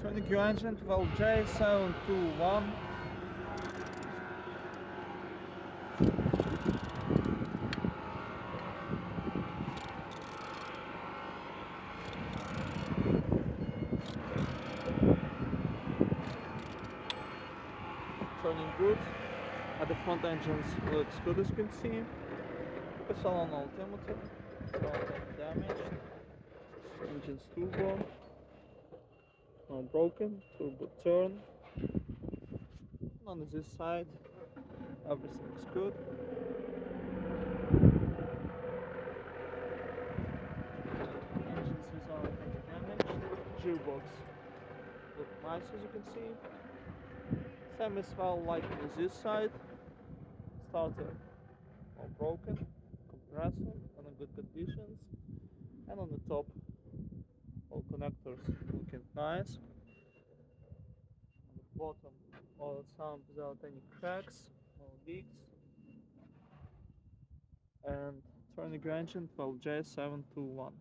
Turning your engine to YE55WNO. Turning good. At the front engines looks good as you can see. It's all on automatic, it's all damaged. Engine's turbo, not broken, turbo turn. And on this side, everything is good. Engines is all damaged. Gearbox look nice as you can see. Same as well like on this side. Starter all broken, compressor on a good conditions, and on the top all connectors looking nice. On the bottom all sound without any cracks, no leaks. And turning your engine to YE55WNO.